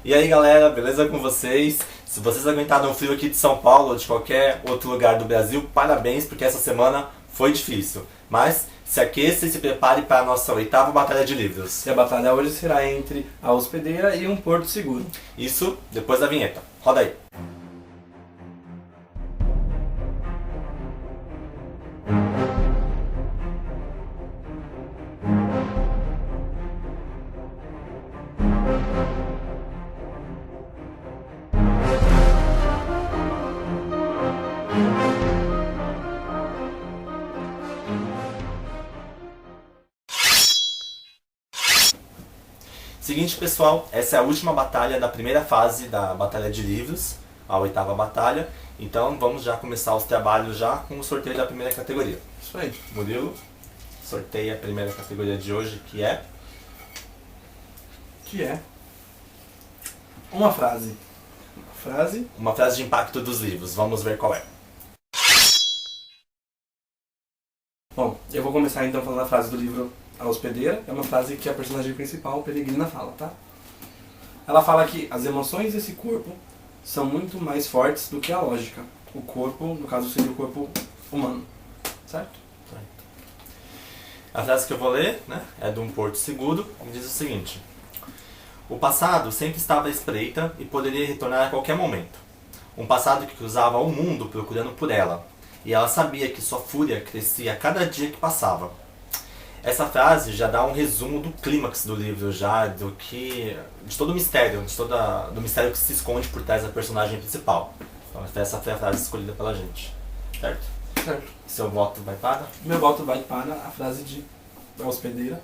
E aí galera, beleza com vocês? Se vocês aguentaram o frio aqui de São Paulo ou de qualquer outro lugar do Brasil, parabéns, porque essa semana foi difícil. Mas se aqueça e se prepare para a nossa 8ª batalha de livros. E a batalha hoje será entre a hospedeira e um porto seguro. Isso depois da vinheta. Roda aí. Seguinte pessoal, essa é a última batalha da primeira fase da batalha de livros, a 8ª batalha. Então vamos já começar os trabalhos já com o sorteio da primeira categoria. Isso aí. Murilo, sorteia a primeira categoria de hoje, que é... Uma frase. Uma frase de impacto dos livros, vamos ver qual é. Bom, eu vou começar então falando a frase do livro A Hospedeira. É uma frase que a personagem principal, Peregrina, fala, tá? Ela fala que as emoções desse corpo são muito mais fortes do que a lógica. O corpo, no caso, seria o corpo humano, certo? A frase que eu vou ler, é de um Porto Seguro e diz o seguinte: o passado sempre estava à espreita e poderia retornar a qualquer momento. Um passado que cruzava o mundo procurando por ela, e ela sabia que sua fúria crescia a cada dia que passava. Essa frase já dá um resumo do clímax do livro, já de todo o mistério, do mistério que se esconde por trás da personagem principal. Então essa foi a frase escolhida pela gente, certo? Certo. Seu voto vai para? Meu voto vai para a frase de A Hospedeira.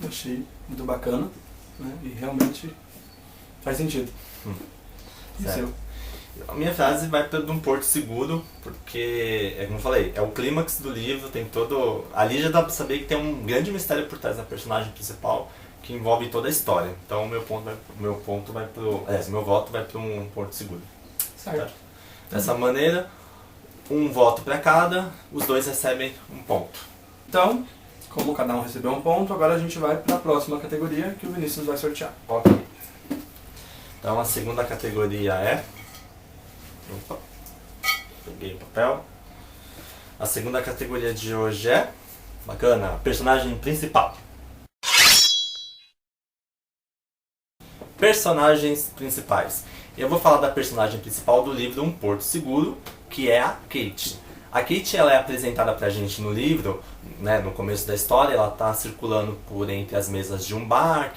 Eu achei muito bacana, né? E realmente faz sentido. E Certo. seu? A minha frase vai para um Porto Seguro, porque, como eu falei, é o clímax do livro, tem todo... Ali já dá para saber que tem um grande mistério por trás da personagem principal, que envolve toda a história. Então meu voto vai para um Porto Seguro. Certo. Dessa maneira, um voto para cada, os dois recebem um ponto. Então, como cada um recebeu um ponto, agora a gente vai para a próxima categoria que o Vinícius vai sortear. Ok. Então a segunda categoria é... Opa, peguei o papel. A segunda categoria de hoje é... Bacana, personagem principal. Personagens principais. Eu vou falar da personagem principal do livro Um Porto Seguro, que é a Kate. A Kate, ela é apresentada pra gente no livro, no começo da história. Ela está circulando por entre as mesas de um bar,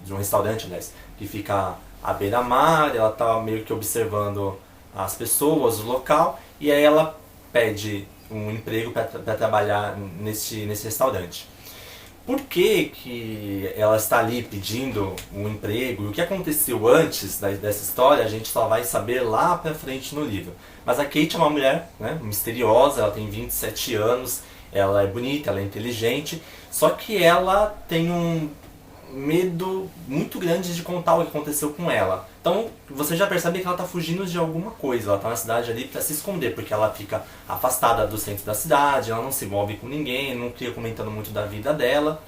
de um restaurante, aliás, que fica à beira-mar. Ela está meio que observando as pessoas, o local, e aí ela pede um emprego para trabalhar nesse restaurante. Por que ela está ali pedindo um emprego e o que aconteceu antes dessa história, a gente só vai saber lá pra frente no livro. Mas a Kate é uma mulher misteriosa, ela tem 27 anos, ela é bonita, ela é inteligente, só que ela tem um medo muito grande de contar o que aconteceu com ela. Então você já percebe que ela está fugindo de alguma coisa, ela está na cidade ali para se esconder, porque ela fica afastada do centro da cidade, ela não se envolve com ninguém, não fica comentando muito da vida dela.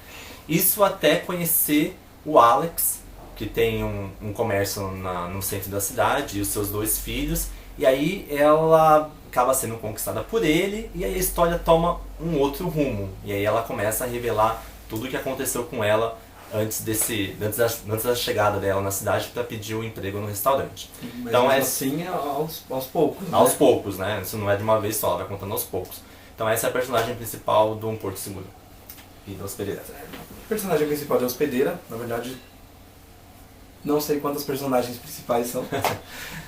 Isso até conhecer o Alex, que tem um comércio no centro da cidade, e os seus 2 filhos, e aí ela acaba sendo conquistada por ele, e aí a história toma um outro rumo, e aí ela começa a revelar tudo o que aconteceu com ela antes da chegada dela na cidade para pedir o emprego no restaurante. Mas então assim aos poucos. Aos poucos, Isso não é de uma vez só, ela vai contando aos poucos. Então essa é a personagem principal do Um Porto Seguro e da Hospedeira. O personagem principal de Hospedeira, na verdade, não sei quantas personagens principais são.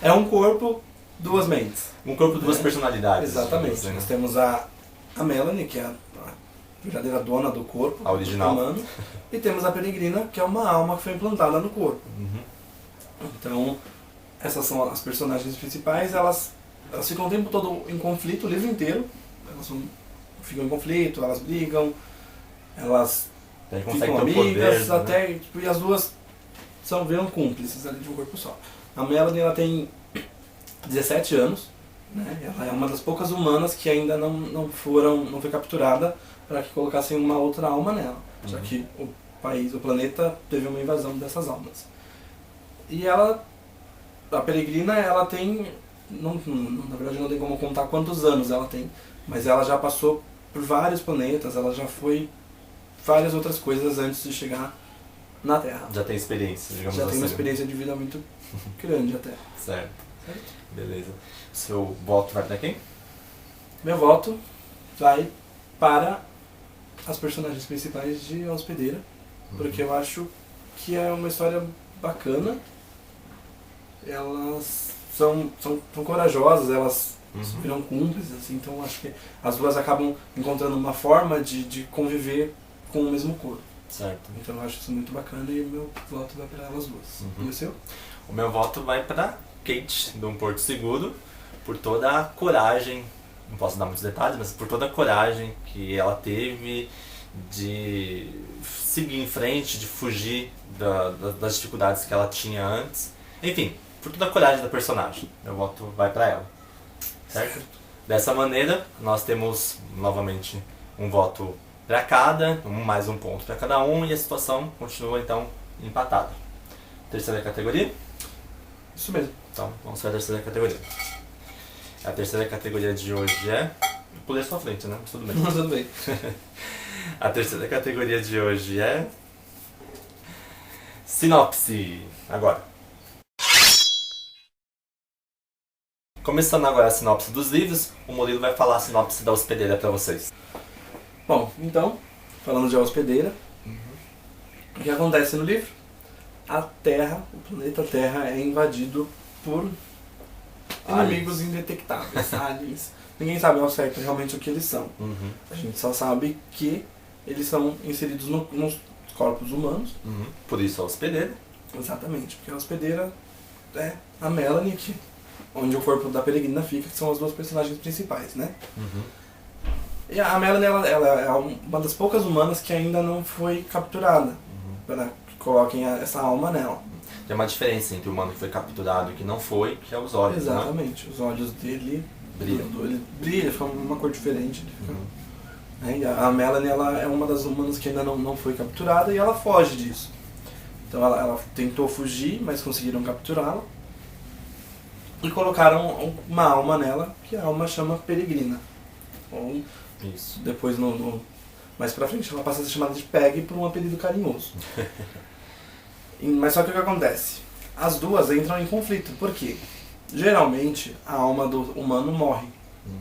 É um corpo, 2 mentes. Um corpo, 2 personalidades. Exatamente. Nós temos a Melanie, que é a verdadeira dona do corpo, a original humano, e temos a Peregrina, que é uma alma que foi implantada no corpo. Então, essas são as personagens principais. Elas ficam o tempo todo em conflito, o livro inteiro. Elas ficam em conflito, elas brigam, elas ficam amigas, até e as duas viram cúmplices ali de um corpo só. A Melanie, ela tem 17 anos, ela é uma das poucas humanas que ainda não foi capturada para que colocassem uma outra alma nela, já que o planeta teve uma invasão dessas almas. E a Peregrina, ela tem, na verdade não tem como contar quantos anos ela tem, mas ela já passou por vários planetas, ela já foi várias outras coisas antes de chegar na Terra. Já tem experiência, digamos Já assim. tem uma experiência de vida muito grande até. Certo. Certo? Beleza. Seu voto vai pra quem? Meu voto vai para as personagens principais de A Hospedeira, porque eu acho que é uma história bacana. Elas são corajosas, elas viram cúmplices, assim, então eu acho que as duas acabam encontrando uma forma de conviver com o mesmo corpo. Certo. Então eu acho isso muito bacana e o meu voto vai para elas duas. E o seu? O meu voto vai pra Kate, do Um Porto Seguro, por toda a coragem, não posso dar muitos detalhes, mas por toda a coragem que ela teve de seguir em frente, de fugir das dificuldades que ela tinha antes. Enfim, por toda a coragem da personagem. Meu voto vai pra ela. Certo? Dessa maneira, nós temos novamente um voto para cada, mais um ponto para cada um, e a situação continua então empatada. Terceira categoria? Isso mesmo. Então, vamos para a terceira categoria. A terceira categoria de hoje é... Eu pulei a sua frente, né? Mas tudo bem. Tudo bem. A terceira categoria de hoje é... Sinopse. Agora. Começando agora a sinopse dos livros, o Murilo vai falar a sinopse da Hospedeira para vocês. Bom, então, falando de A Hospedeira, o que acontece no livro? A Terra, o planeta Terra é invadido por inimigos indetectáveis, aliens. Ninguém sabe ao certo realmente o que eles são. A gente só sabe que eles são inseridos nos corpos humanos. Por isso a Hospedeira. Exatamente, porque a Hospedeira é a Melanie, onde o corpo da Peregrina fica, que são as duas personagens principais, né? E a Melanie, ela é uma das poucas humanas que ainda não foi capturada, para que coloquem essa alma nela. Tem uma diferença entre o humano que foi capturado e que não foi, que é os olhos. Exatamente, os olhos dele brilham. Ele brilha, fica uma cor diferente. E a Melanie, ela é uma das humanas que ainda não foi capturada e ela foge disso. Então ela tentou fugir, mas conseguiram capturá-la. E colocaram uma alma nela, que a alma chama Peregrina. Ou, isso. Depois, mais pra frente, ela passa a ser chamada de Peg por um apelido carinhoso. Mas só que o que acontece? As duas entram em conflito. Por quê? Geralmente, a alma do humano morre.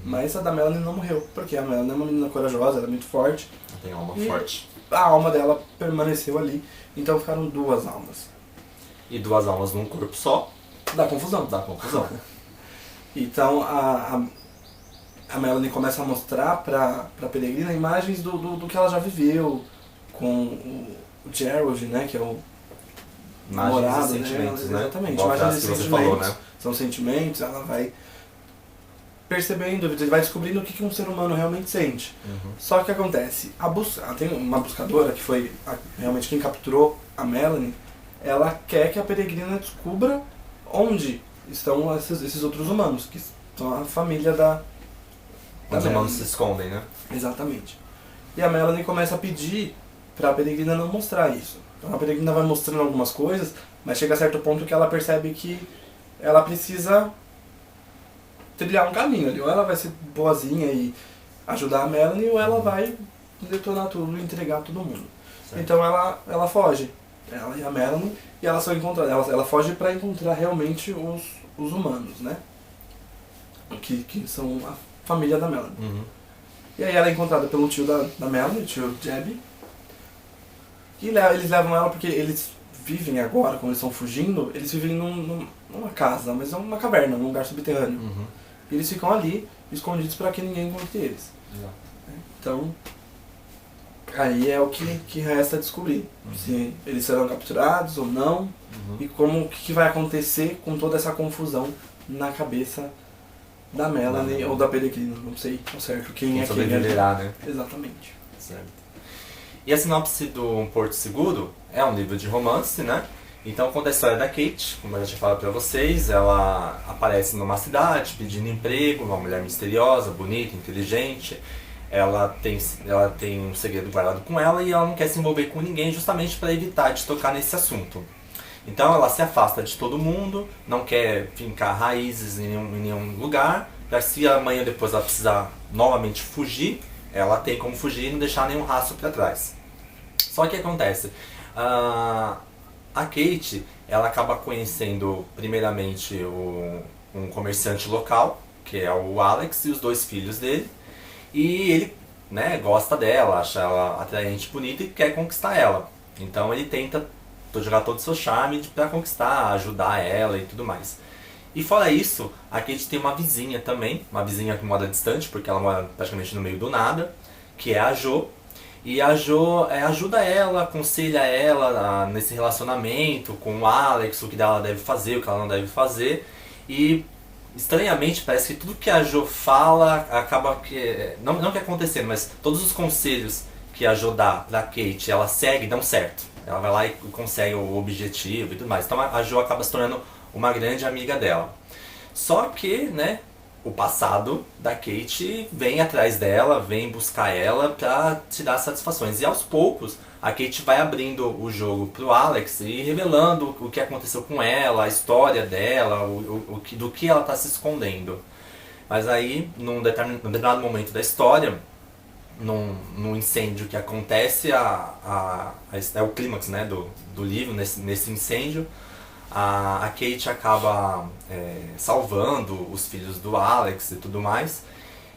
Mas a da Melanie não morreu. Porque a Melanie é uma menina corajosa, ela é muito forte. Ela tem alma forte. A alma dela permaneceu ali. Então ficaram duas almas. E duas almas num corpo só. Dá confusão. Dá confusão. Então a Melanie começa a mostrar pra Peregrina imagens do que ela já viveu com o Gerald, né, que é o namorado, e sentimentos, né? Exatamente, imagens e sentimentos, falou, né? São sentimentos, ela vai percebendo, vai descobrindo o que um ser humano realmente sente. Só que acontece, tem uma buscadora que foi realmente quem capturou a Melanie, ela quer que a Peregrina descubra onde estão esses outros humanos, que são a família da Os humanos se escondem, né? Exatamente. E a Melanie começa a pedir pra Peregrina não mostrar isso. Então a Peregrina vai mostrando algumas coisas, mas chega a certo ponto que ela percebe que ela precisa trilhar um caminho ali. Ou ela vai ser boazinha e ajudar a Melanie, ou ela vai detonar tudo e entregar todo mundo. Certo. Então ela foge. Ela e a Melanie, e elas são encontradas. Ela foge pra encontrar realmente os humanos, né? Que são a família da Melanie. E aí ela é encontrada pelo tio da Melanie, o tio Jeb. E eles levam ela porque eles vivem agora, como eles estão fugindo, eles vivem numa casa, mas é uma caverna, num lugar subterrâneo. E eles ficam ali, escondidos para que ninguém encontre eles. Então, aí é o que resta descobrir. Se eles serão capturados ou não, e o que vai acontecer com toda essa confusão na cabeça da Melanie ou da Peregrina, não sei ao certo quem é quem. Sobreviverá, né? Exatamente. Certo. E a sinopse do Um Porto Seguro é um livro de romance, né? Então conta a história da Kate, como eu já tinha falado pra vocês. Ela aparece numa cidade pedindo emprego, uma mulher misteriosa, bonita, inteligente. Ela tem um segredo guardado com ela e ela não quer se envolver com ninguém justamente para evitar de tocar nesse assunto. Então ela se afasta de todo mundo, não quer fincar raízes em nenhum lugar, para se amanhã depois ela precisar novamente fugir, ela tem como fugir e não deixar nenhum rastro para trás. Só que acontece, a Kate, ela acaba conhecendo primeiramente um comerciante local, que é o Alex, e os 2 filhos dele, e ele, né, gosta dela, acha ela atraente, bonita e quer conquistar ela. Então ele tenta jogar todo o seu charme para conquistar, ajudar ela e tudo mais. E fora isso, a Kate tem uma vizinha também, uma vizinha que mora distante, porque ela mora praticamente no meio do nada, que é a Jo. E a Jo ajuda ela, aconselha ela nesse relacionamento com o Alex, o que ela deve fazer, o que ela não deve fazer. E estranhamente parece que tudo que a Jo fala acaba que... Não que acontecendo, mas todos os conselhos que a Jo dá pra Kate, ela segue, dão certo. Ela vai lá e consegue o objetivo e tudo mais. Então a Jo acaba se tornando uma grande amiga dela. Só que, né, o passado da Kate vem atrás dela, vem buscar ela pra tirar satisfações. E aos poucos, a Kate vai abrindo o jogo pro Alex e revelando o que aconteceu com ela, a história dela, do que ela tá se escondendo. Mas aí, num determinado momento da história, num incêndio que acontece, é o clímax, né, do livro, nesse incêndio, a Kate acaba salvando os filhos do Alex e tudo mais.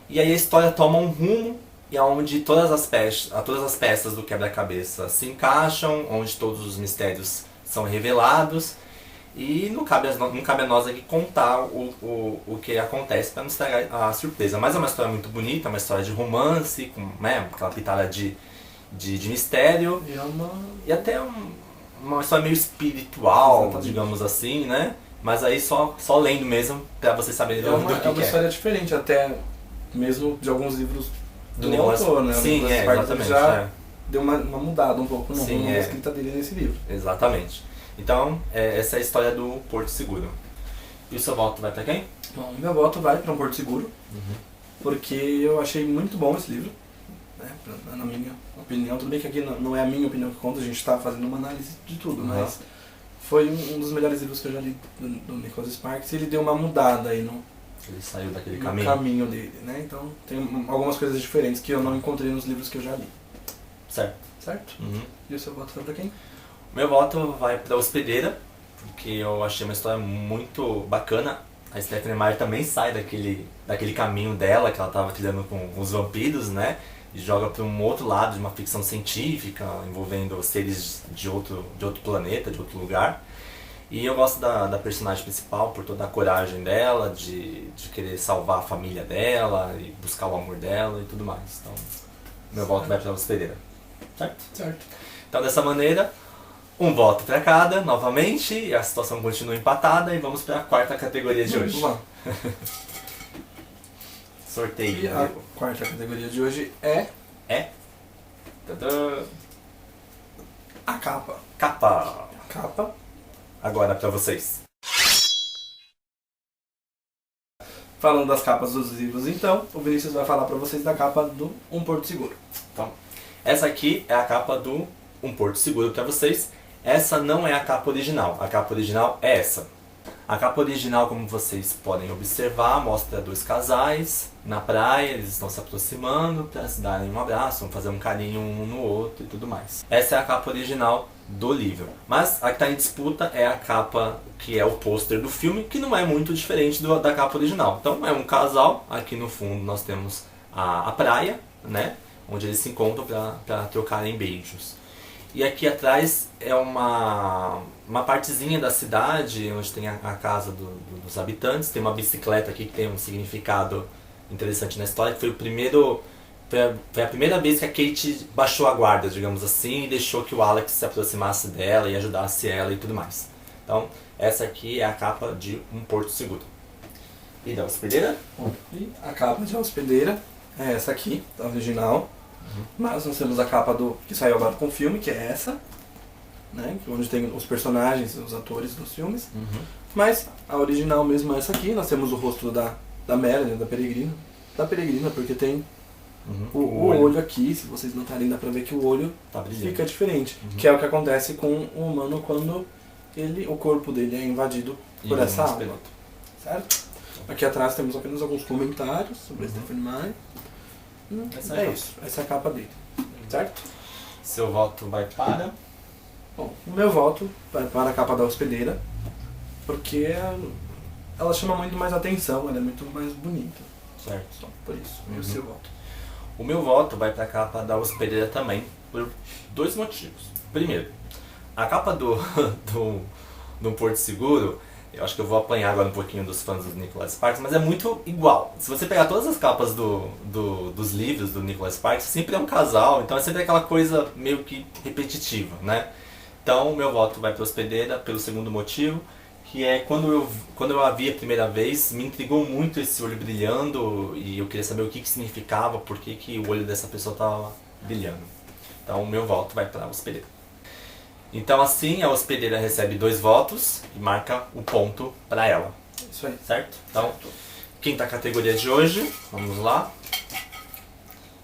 E aí a história toma um rumo e onde todas as peças do quebra-cabeça se encaixam, onde todos os mistérios são revelados. E não cabe a nós aqui contar o que acontece para não estragar a surpresa. Mas é uma história muito bonita, uma história de romance, com, né, aquela pitada de mistério. E até uma história meio espiritual, exatamente, digamos assim, né? Mas aí só lendo mesmo, pra vocês saberem do que é. É uma história diferente, até mesmo de alguns livros do autor, né? Sim, exatamente. Já deu uma mudada um pouco na escrita dele nesse livro. Exatamente. Então, essa é a história do Porto Seguro. E o seu voto vai pra quem? Bom, meu voto vai para um Porto Seguro, porque eu achei muito bom esse livro, né? Na minha opinião. Tudo bem que aqui não é a minha opinião que conta, a gente está fazendo uma análise de tudo, mas foi um dos melhores livros que eu já li do Nicholas Sparks. Ele deu uma mudada aí ele saiu daquele caminho dele, né? Então tem algumas coisas diferentes que eu não encontrei nos livros que eu já li. Certo. Certo? E o seu voto vai para quem? Meu voto vai para Hospedeira, porque eu achei uma história muito bacana. A Stephenie Meyer também sai daquele caminho dela, que ela estava trilhando com os vampiros, né? E joga para um outro lado, de uma ficção científica, envolvendo seres de outro planeta, de outro lugar. E eu gosto da personagem principal, por toda a coragem dela, de querer salvar a família dela, e buscar o amor dela e tudo mais. Então, meu voto vai para Hospedeira. Certo? Certo. Então, dessa maneira, um voto para cada, novamente, e a situação continua empatada, e vamos para a quarta categoria de hoje. Vamos lá. Sorteio. E a quarta categoria de hoje é... Tadã. A capa. Capa. Agora para vocês. Falando das capas dos livros, então, o Vinícius vai falar para vocês da capa do Um Porto Seguro. Então, essa aqui é a capa do Um Porto Seguro para vocês. Essa não é a capa original. A capa original é essa. A capa original, como vocês podem observar, mostra 2 casais na praia, eles estão se aproximando para se darem um abraço, vão fazer um carinho um no outro e tudo mais. Essa é a capa original do livro. Mas a que está em disputa é a capa que é o pôster do filme, que não é muito diferente da capa original. Então é um casal, aqui no fundo nós temos a praia, né, onde eles se encontram para trocarem beijos. E aqui atrás é uma partezinha da cidade, onde tem a casa dos habitantes. Tem uma bicicleta aqui que tem um significado interessante na história, que foi a primeira vez que a Kate baixou a guarda, digamos assim, e deixou que o Alex se aproximasse dela e ajudasse ela e tudo mais. Então, essa aqui é a capa de Um Porto Seguro. E da Hospedeira? E a capa de Hospedeira é essa aqui, a original. Mas nós temos a capa que saiu agora com o filme, que é essa, né? Onde tem os personagens, os atores dos filmes. Mas a original mesmo é essa aqui. Nós temos o rosto da Melanie, da Peregrina, porque tem o olho aqui. Se vocês notarem, dá pra ver que o olho fica diferente. Que é o que acontece com o humano quando o corpo dele é invadido por essa alma. Certo? Aqui atrás temos apenas alguns comentários sobre Stephen Meyer. É isso. Essa é a capa dele. Certo? Seu voto vai para? Bom, o meu voto vai para a capa da Hospedeira, porque ela chama muito mais atenção, ela é muito mais bonita. Certo. Só por isso, o seu voto. O meu voto vai para a capa da Hospedeira também, por 2 motivos. Primeiro, a capa do Porto Seguro, eu acho que eu vou apanhar agora um pouquinho dos fãs do Nicholas Sparks, mas é muito igual. Se você pegar todas as capas dos livros do Nicholas Sparks, sempre é um casal, então é sempre aquela coisa meio que repetitiva, né? Então o meu voto vai para a Hospedeira pelo segundo motivo, que é quando eu a vi a primeira vez, me intrigou muito esse olho brilhando e eu queria saber o que significava, por que o olho dessa pessoa estava brilhando. Então o meu voto vai para a Hospedeira. Então assim a Hospedeira recebe 2 votos e marca o ponto para ela. Isso aí. Certo? Então, quinta categoria de hoje, vamos lá.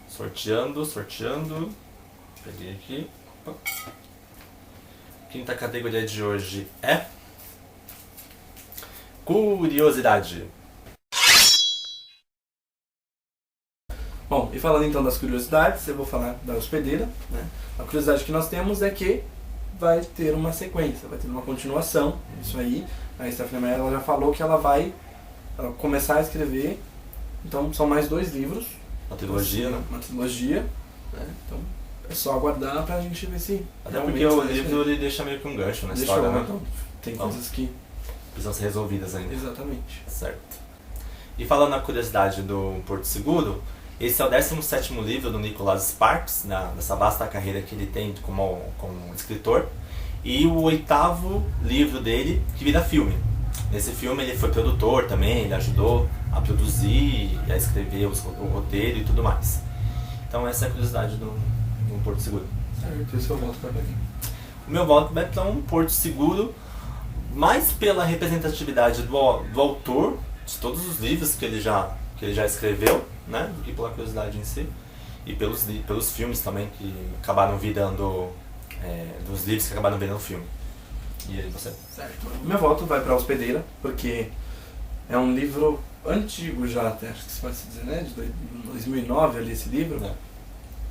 Sorteando. Peguei aqui. Opa. Quinta categoria de hoje é curiosidade. Bom, e falando então das curiosidades, eu vou falar da Hospedeira, né? A curiosidade que nós temos é que vai ter uma sequência, vai ter uma continuação, isso aí. A Stephanie Meyer ela já falou que ela vai começar a escrever, então são mais 2 livros. Uma trilogia, né? Uma trilogia, né? Então é só aguardar pra gente ver se... Até porque o livro ele deixa meio que um gancho na história, né? Então, tem coisas que... precisam ser resolvidas ainda. Exatamente. Certo. E falando na curiosidade do Porto Seguro, esse é o 17º livro do Nicholas Sparks, nessa vasta carreira que ele tem como escritor, e o 8º livro dele que vira filme. Nesse filme ele foi produtor também, ele ajudou a produzir, a escrever o roteiro e tudo mais. Então essa é a curiosidade do Porto Seguro. Certo, esse é o voto para mim. O meu voto vai para um Porto Seguro, mais pela representatividade do autor, de todos os livros que ele já escreveu, né, do que pela curiosidade em si, e pelos filmes também que acabaram virando, dos livros que acabaram virando filme. E aí você? Certo. O meu voto vai para a Hospedeira, porque é um livro antigo já, até, acho que se pode dizer, né, de 2009 ali esse livro.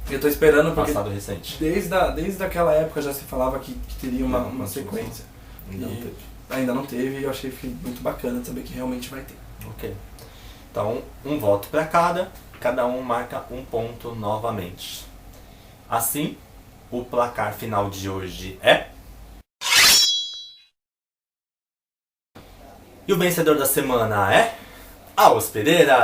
Eu estou esperando porque passado recente. Desde aquela época já se falava que teria uma sequência. Ainda não teve e eu achei muito bacana de saber que realmente vai ter. Ok. Então, um voto para cada um marca um ponto novamente. Assim, o placar final de hoje é... E o vencedor da semana é... A Hospedeira!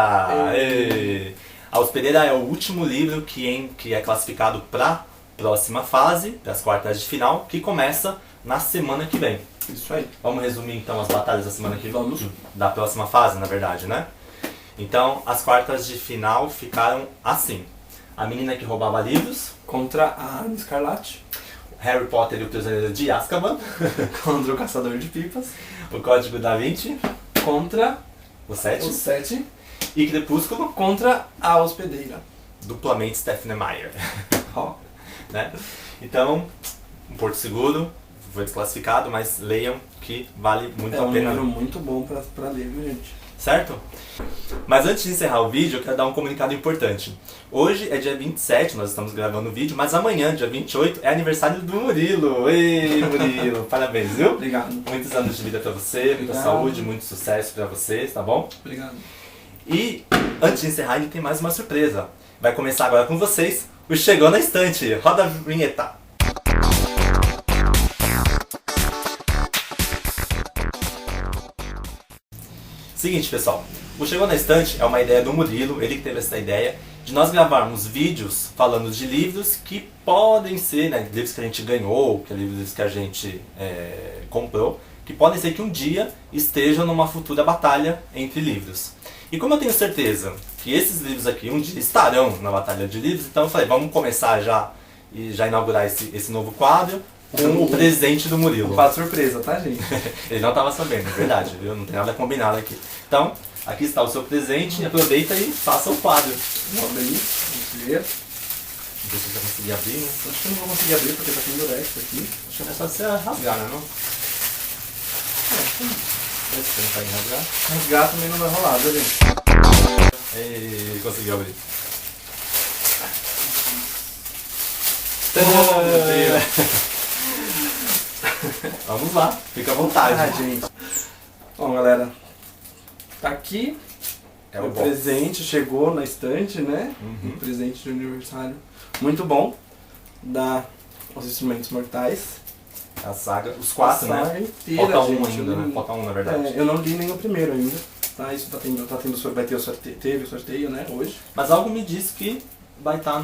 A Hospedeira é o último livro que é classificado para a próxima fase, das quartas de final, que começa na semana que vem. Isso aí. Vamos resumir então as batalhas da semana que vem? Vamos. Da próxima fase, na verdade, né? Então, as quartas de final ficaram assim. A Menina que Roubava Livros contra a Arma Escarlate, Harry Potter e o Prisioneiro de Azkaban contra o Caçador de Pipas, o Código da Vinci contra o 7 e Crepúsculo contra a Hospedeira. Duplamente Stephanie Meyer. Oh. Né? Então, um Porto Seguro foi desclassificado, mas leiam que vale muito a pena. É um livro muito bom pra ler, viu, gente? Certo? Mas antes de encerrar o vídeo, eu quero dar um comunicado importante. Hoje é dia 27, nós estamos gravando o vídeo, mas amanhã, dia 28, é aniversário do Murilo. Ei, Murilo, parabéns, viu? Obrigado. Muitos anos de vida pra você, muita saúde, muito sucesso pra vocês, tá bom? Obrigado. E antes de encerrar, ele tem mais uma surpresa. Vai começar agora com vocês, o Chegou na Estante. Roda a vinheta. Seguinte, pessoal, o Chegou na Estante é uma ideia do Murilo, ele que teve essa ideia de nós gravarmos vídeos falando de livros que podem ser, né, livros que a gente ganhou, que livros que a gente comprou, que podem ser que um dia estejam numa futura batalha entre livros. E como eu tenho certeza que esses livros aqui um dia estarão na batalha de livros, então eu falei, vamos começar já inaugurar esse novo quadro com o presente do Murilo. Um quadro surpresa, tá, gente? Ele não estava sabendo, é verdade, viu? Não tem nada combinado aqui. Então, aqui está o seu presente, aproveita e faça o quadro. Vamos abrir, vamos ver. Não sei se você vai conseguir abrir, né? Acho que eu não vou conseguir abrir porque tá com durex aqui. Acho que é só você rasgar, né? Não? Esse não tá em rasgar. Rasgar também não vai rolar, viu, gente? Ei, conseguiu abrir. Oh, meu Deus. Vamos lá, fica à vontade. Ah, gente. Bom, galera, tá aqui. É o o box. presente, chegou na estante, né? Uhum. Um presente de aniversário muito bom. Da Os Instrumentos Mortais. A saga, os 4, A né? saga inteira, Falta um gente. ainda, né? Falta um, na verdade. É, eu não li nem o primeiro ainda. Tá, isso vai ter o sorteio, teve o sorteio, né? Hoje. Mas algo me disse que vai estar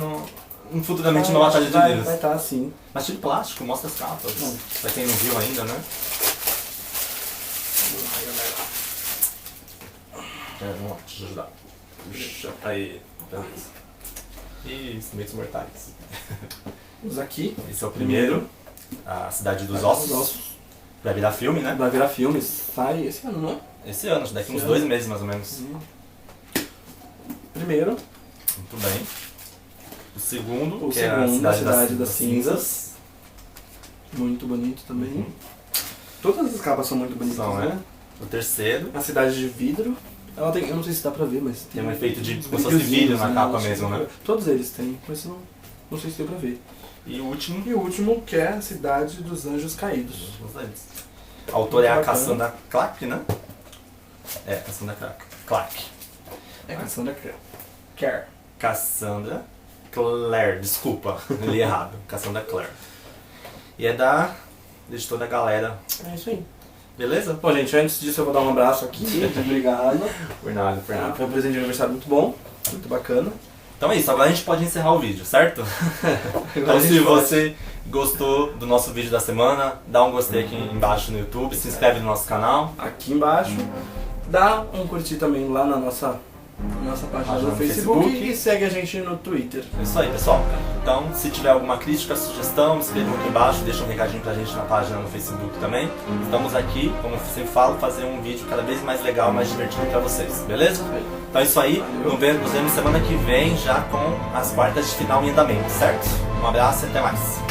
futuramente numa batalha de livros. Vai estar sim. Mas tipo plástico, mostra as capas. Não. Pra quem não viu ainda, né? Vamos lá, galera. Vamos lá, deixa eu ajudar. Puxa, aí, beleza. E Instrumentos Mortais. Vamos aqui. Esse é o primeiro, A Cidade dos Ossos. Vai virar filme, né? Vai virar filme, sai esse ano, não é? Esse ano, acho que daqui uns Esse 2 ano. meses mais ou menos. Primeiro, Muito bem. O segundo, O que é a segundo, Cidade, A Cidade das das Cinzas. muito bonito também. Uhum. Todas as capas são muito bonitas, São, né? né? O terceiro, A Cidade de Vidro. Ela tem, eu não sei se dá pra ver, mas tem um efeito de uns como se fosse brilhozinhos, vidro na capa acho que mesmo, né? Todos eles têm, mas não sei se deu pra ver. E o último, E o último, que é A Cidade dos Anjos Caídos. a autora é a Muito bacana. Cassandra Clare, né? É, Cassandra Clare. É Cassandra Clare. Cassandra Clare, desculpa, li errado. Cassandra Clare. E é da editora Galera. É isso aí. Beleza? Bom, gente, antes disso eu vou dar um abraço aqui. Obrigado. Por nada, por nada. Foi um presente de aniversário muito bom, muito bacana. Então é isso, agora a gente pode encerrar o vídeo, certo? Então se você gostou do nosso vídeo da semana, dá um gostei aqui embaixo no YouTube, se inscreve no nosso canal. Aqui embaixo. Dá um curtir também lá na nossa página Página do no Facebook, Facebook. e segue a gente no Twitter. É isso aí, pessoal. Então, se tiver alguma crítica, sugestão, escrevam aqui embaixo, deixa um recadinho pra gente na página no Facebook também. Estamos aqui, como eu sempre falo, fazer um vídeo cada vez mais legal, mais divertido pra vocês, beleza? Então é isso aí, nos vemos semana que vem já com as quartas de final em andamento, certo? Um abraço e até mais.